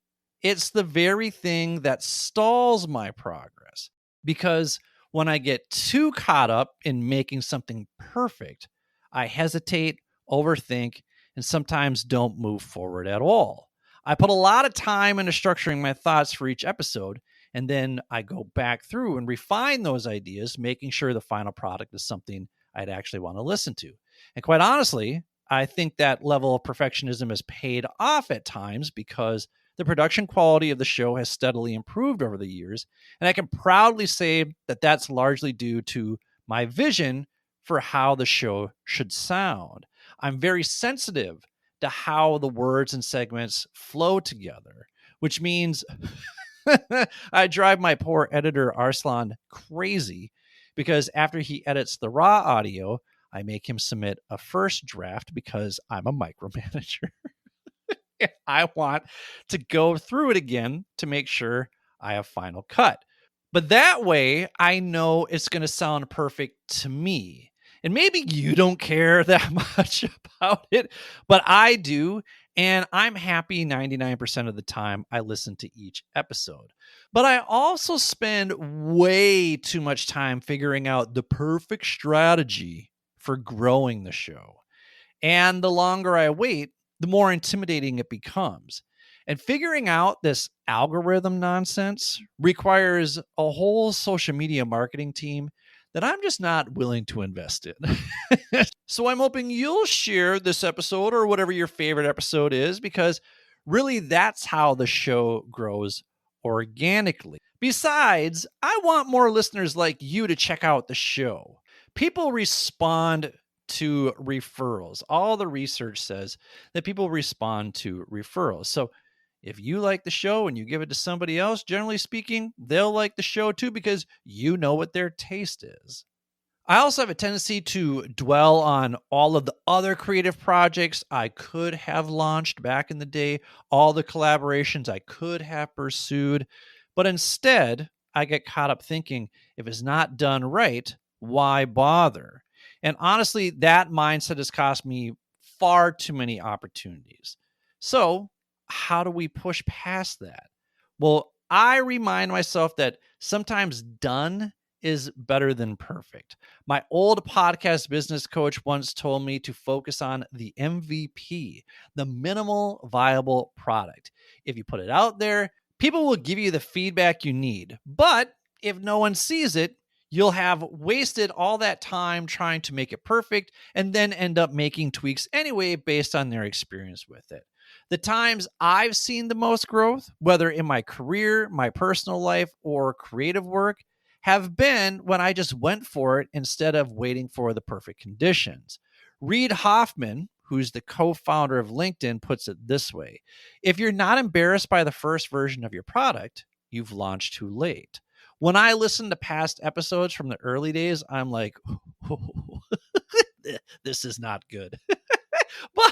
it's the very thing that stalls my progress because when I get too caught up in making something perfect, I hesitate, overthink, and sometimes don't move forward at all. I put a lot of time into structuring my thoughts for each episode, And then I go back through and refine those ideas, making sure the final product is something I'd actually want to listen to. And quite honestly, I think that level of perfectionism has paid off at times because the production quality of the show has steadily improved over the years. And I can proudly say that that's largely due to my vision for how the show should sound. I'm very sensitive to how the words and segments flow together, which means I drive my poor editor Arslan crazy because after he edits the raw audio, I make him submit a first draft because I'm a micromanager. I want to go through it again to make sure I have final cut. But that way, I know it's going to sound perfect to me. And maybe you don't care that much about it, but I do. And I'm happy 99% of the time I listen to each episode. But I also spend way too much time figuring out the perfect strategy for growing the show. And the longer I wait, the more intimidating it becomes. And figuring out this algorithm nonsense requires a whole social media marketing team that I'm just not willing to invest in. So I'm hoping you'll share this episode or whatever your favorite episode is, because really that's how the show grows organically. Besides, I want more listeners like you to check out the show. People respond to referrals. All the research says that people respond to referrals. So if you like the show and you give it to somebody else, generally speaking, they'll like the show too because you know what their taste is. I also have a tendency to dwell on all of the other creative projects I could have launched back in the day, all the collaborations I could have pursued. But instead, I get caught up thinking if it's not done right, why bother? And honestly, that mindset has cost me far too many opportunities. So, how do we push past that? Well, I remind myself that sometimes done is better than perfect. My old podcast business coach once told me to focus on the MVP, the minimal viable product. If you put it out there, people will give you the feedback you need. But if no one sees it, you'll have wasted all that time trying to make it perfect and then end up making tweaks anyway based on their experience with it. The times I've seen the most growth, whether in my career, my personal life, or creative work, have been when I just went for it instead of waiting for the perfect conditions. Reid Hoffman, who's the co-founder of LinkedIn, puts it this way: if you're not embarrassed by the first version of your product, you've launched too late. When I listen to past episodes from the early days, I'm like, oh, this is not good.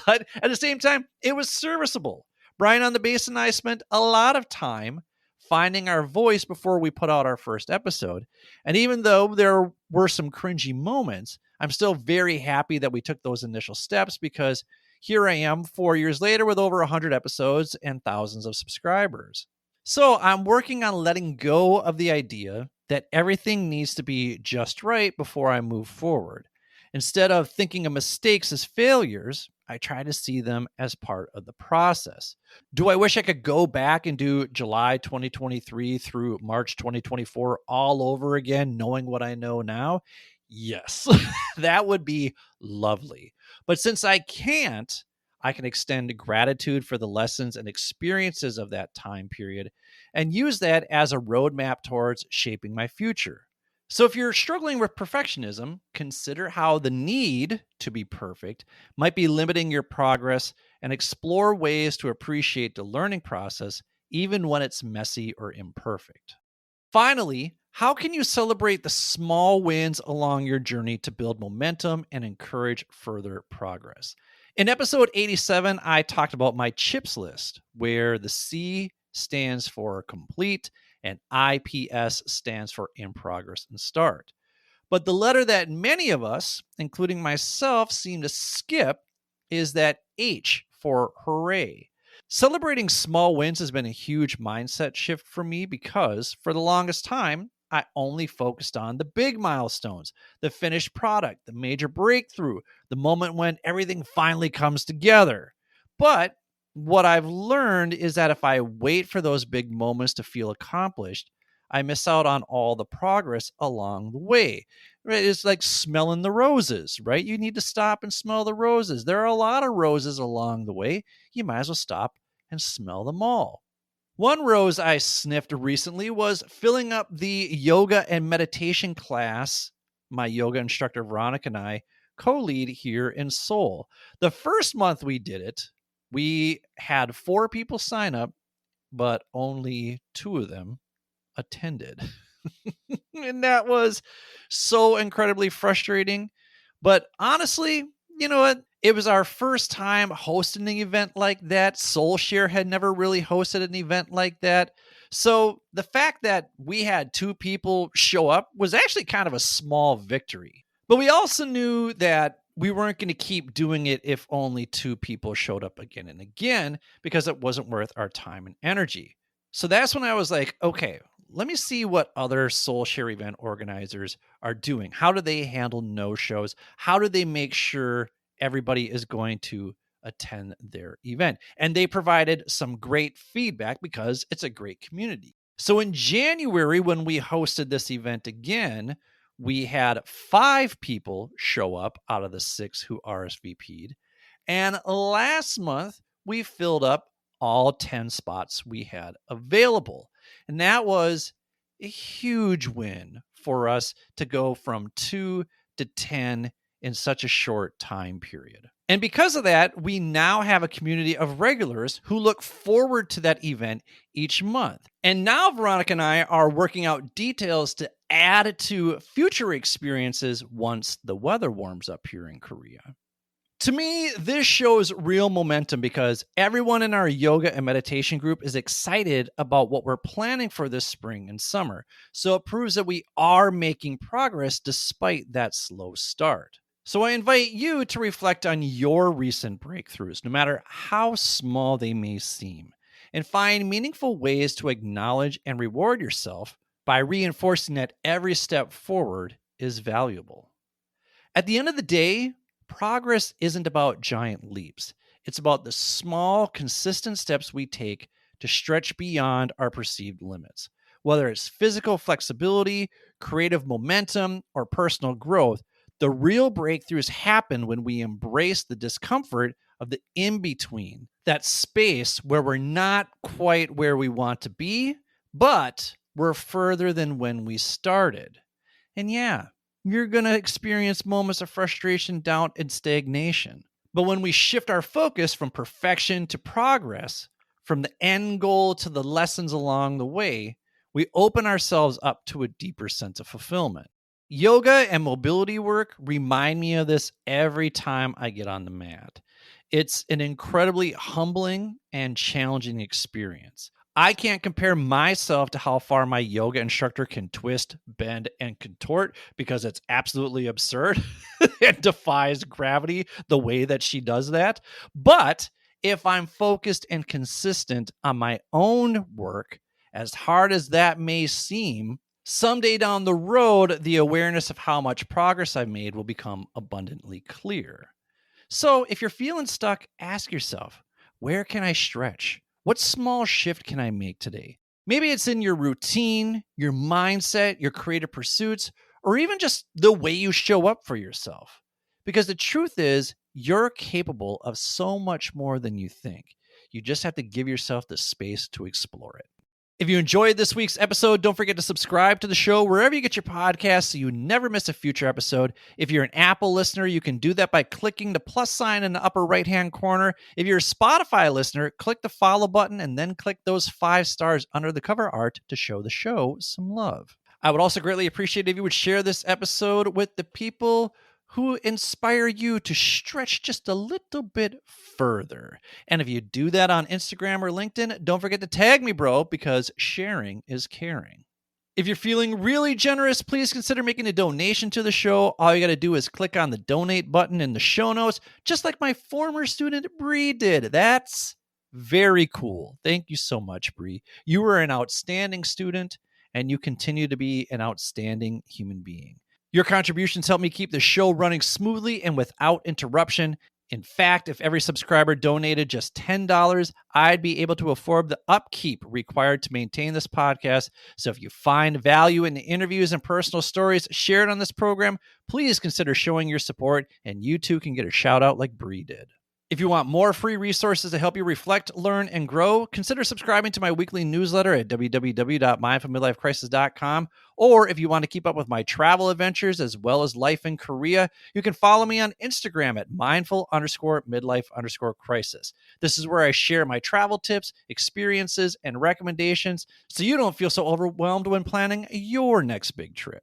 But at the same time, it was serviceable. Brian on the bass and I spent a lot of time finding our voice before we put out our first episode. And even though there were some cringy moments, I'm still very happy that we took those initial steps, because here I am 4 years later with over 100 episodes and thousands of subscribers. So I'm working on letting go of the idea that everything needs to be just right before I move forward. Instead of thinking of mistakes as failures, I try to see them as part of the process. Do I wish I could go back and do July 2023 through March 2024 all over again, knowing what I know now? Yes, that would be lovely. But since I can't, I can extend gratitude for the lessons and experiences of that time period and use that as a roadmap towards shaping my future. So if you're struggling with perfectionism, consider how the need to be perfect might be limiting your progress, and explore ways to appreciate the learning process even when it's messy or imperfect. Finally, how can you celebrate the small wins along your journey to build momentum and encourage further progress? In episode 87, I talked about my CHIPS list, where the C stands for complete and IPS stands for in progress and start. But the letter that many of us, including myself, seem to skip is that H for hooray. Celebrating small wins has been a huge mindset shift for me, because for the longest time, I only focused on the big milestones, the finished product, the major breakthrough, the moment when everything finally comes together. But what I've learned is that if I wait for those big moments to feel accomplished, I miss out on all the progress along the way. Right? It's like smelling the roses, right? You need to stop and smell the roses. There are a lot of roses along the way. You might as well stop and smell them all. One rose I sniffed recently was filling up the yoga and meditation class my yoga instructor Veronica and I co-lead here in Seoul. The first month we did it, we had 4 people sign up, but only 2 of them attended. And that was so incredibly frustrating. But honestly, you know what? It was our first time hosting an event like that. SoulShare had never really hosted an event like that. So the fact that we had 2 people show up was actually kind of a small victory. But we also knew that we weren't going to keep doing it if only 2 people showed up again and again, because it wasn't worth our time and energy. So that's when I was like, okay, let me see what other SoulShare event organizers are doing. How do they handle no-shows? How do they make sure everybody is going to attend their event? And they provided some great feedback because it's a great community. So in January, when we hosted this event again, we had 5 people show up out of the 6 who RSVP'd. And last month, we filled up all 10 spots we had available. And that was a huge win for us to go from 2 to 10 in such a short time period. And because of that, we now have a community of regulars who look forward to that event each month. And now Veronica and I are working out details to add to future experiences once the weather warms up here in Korea. To me, this shows real momentum because everyone in our yoga and meditation group is excited about what we're planning for this spring and summer. So it proves that we are making progress despite that slow start. So I invite you to reflect on your recent breakthroughs, no matter how small they may seem, and find meaningful ways to acknowledge and reward yourself by reinforcing that every step forward is valuable. At the end of the day, progress isn't about giant leaps. It's about the small, consistent steps we take to stretch beyond our perceived limits. Whether it's physical flexibility, creative momentum, or personal growth, the real breakthroughs happen when we embrace the discomfort of the in-between, that space where we're not quite where we want to be, but we're further than when we started. And yeah, you're going to experience moments of frustration, doubt, and stagnation. But when we shift our focus from perfection to progress, from the end goal to the lessons along the way, we open ourselves up to a deeper sense of fulfillment. Yoga and mobility work remind me of this every time I get on the mat. It's an incredibly humbling and challenging experience. I can't compare myself to how far my yoga instructor can twist, bend, and contort because it's absolutely absurd. It defies gravity the way that she does that. But if I'm focused and consistent on my own work, as hard as that may seem, someday down the road, the awareness of how much progress I've made will become abundantly clear. So if you're feeling stuck, ask yourself, where can I stretch? What small shift can I make today? Maybe it's in your routine, your mindset, your creative pursuits, or even just the way you show up for yourself. Because the truth is, you're capable of so much more than you think. You just have to give yourself the space to explore it. If you enjoyed this week's episode, don't forget to subscribe to the show wherever you get your podcasts so you never miss a future episode. If you're an Apple listener, you can do that by clicking the plus sign in the upper right-hand corner. If you're a Spotify listener, click the follow button and then click those 5 stars under the cover art to show the show some love. I would also greatly appreciate if you would share this episode with the people who inspire you to stretch just a little bit further. And if you do that on Instagram or LinkedIn, don't forget to tag me, bro, because sharing is caring. If you're feeling really generous, please consider making a donation to the show. All you got to do is click on the donate button in the show notes, just like my former student, Bree, did. That's very cool. Thank you so much, Bree. You were an outstanding student, and you continue to be an outstanding human being. Your contributions help me keep the show running smoothly and without interruption. In fact, if every subscriber donated just $10, I'd be able to afford the upkeep required to maintain this podcast. So if you find value in the interviews and personal stories shared on this program, please consider showing your support, and you too can get a shout out like Bree did. If you want more free resources to help you reflect, learn, and grow, consider subscribing to my weekly newsletter at www.mindfulmidlifecrisis.com. Or if you want to keep up with my travel adventures as well as life in Korea, you can follow me on Instagram at mindful_midlife_crisis. This is where I share my travel tips, experiences, and recommendations so you don't feel so overwhelmed when planning your next big trip.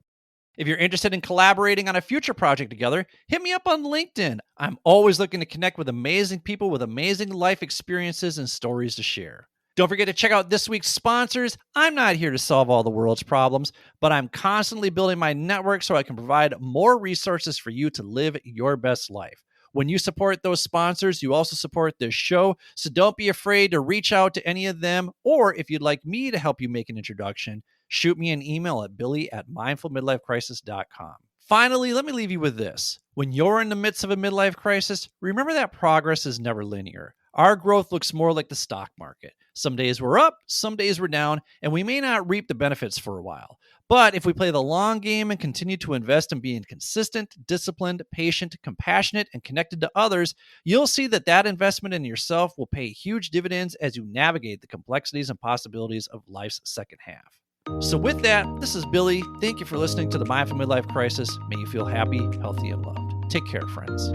If you're interested in collaborating on a future project together, hit me up on LinkedIn. I'm always looking to connect with amazing people with amazing life experiences and stories to share. Don't forget to check out this week's sponsors. I'm not here to solve all the world's problems, but I'm constantly building my network so I can provide more resources for you to live your best life. When you support those sponsors, you also support this show, so don't be afraid to reach out to any of them, or if you'd like me to help you make an introduction, shoot me an email at billy@mindfulmidlifecrisis.com. Finally, let me leave you with this. When you're in the midst of a midlife crisis, remember that progress is never linear. Our growth looks more like the stock market. Some days we're up, some days we're down, and we may not reap the benefits for a while. But if we play the long game and continue to invest in being consistent, disciplined, patient, compassionate, and connected to others, you'll see that that investment in yourself will pay huge dividends as you navigate the complexities and possibilities of life's second half. So with that, this is Billy. Thank you for listening to the Mindful Midlife Crisis. May you feel happy, healthy, and loved. Take care, friends.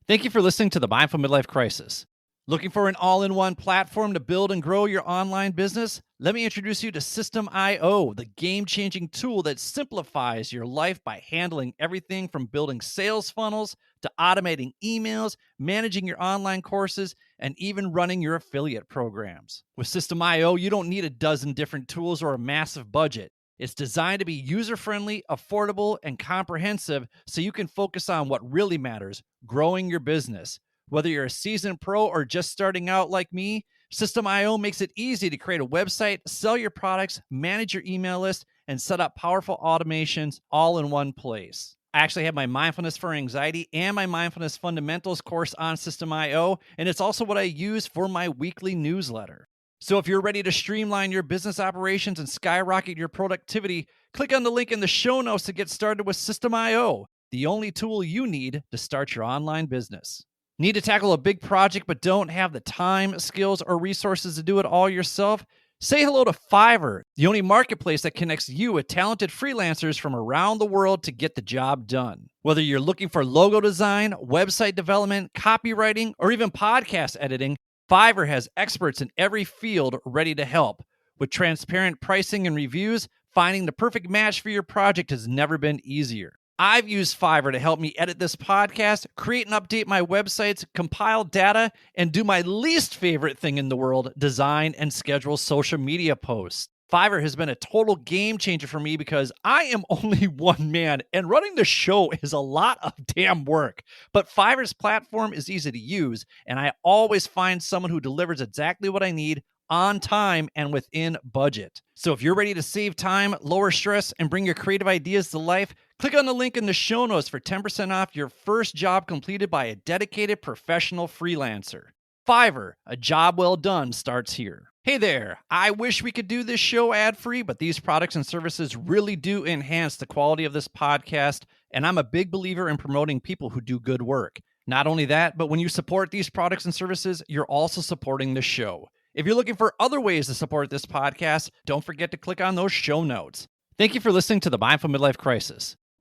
Thank you for listening to the Mindful Midlife Crisis. Looking for an all-in-one platform to build and grow your online business? Let me introduce you to System.io, the game-changing tool that simplifies your life by handling everything from building sales funnels to automating emails, managing your online courses, and even running your affiliate programs. With System.io, you don't need a dozen different tools or a massive budget. It's designed to be user-friendly, affordable, and comprehensive so you can focus on what really matters, growing your business. Whether you're a seasoned pro or just starting out like me, System.io makes it easy to create a website, sell your products, manage your email list, and set up powerful automations all in one place. I actually have my Mindfulness for Anxiety and my Mindfulness Fundamentals course on System.io, and it's also what I use for my weekly newsletter. So if you're ready to streamline your business operations and skyrocket your productivity, click on the link in the show notes to get started with System.io, the only tool you need to start your online business. Need to tackle a big project but don't have the time, skills, or resources to do it all yourself? Say hello to Fiverr, the only marketplace that connects you with talented freelancers from around the world to get the job done. Whether you're looking for logo design, website development, copywriting, or even podcast editing, Fiverr has experts in every field ready to help. With transparent pricing and reviews, finding the perfect match for your project has never been easier. I've used Fiverr to help me edit this podcast, create and update my websites, compile data, and do my least favorite thing in the world, design and schedule social media posts. Fiverr has been a total game changer for me because I am only one man and running the show is a lot of damn work. But Fiverr's platform is easy to use, and I always find someone who delivers exactly what I need on time and within budget. So if you're ready to save time, lower stress, and bring your creative ideas to life, click on the link in the show notes for 10% off your first job completed by a dedicated professional freelancer. Fiverr, a job well done starts here. Hey there, I wish we could do this show ad-free, but these products and services really do enhance the quality of this podcast, and I'm a big believer in promoting people who do good work. Not only that, but when you support these products and services, you're also supporting the show. If you're looking for other ways to support this podcast, don't forget to click on those show notes. Thank you for listening to the Mindful Midlife Crisis.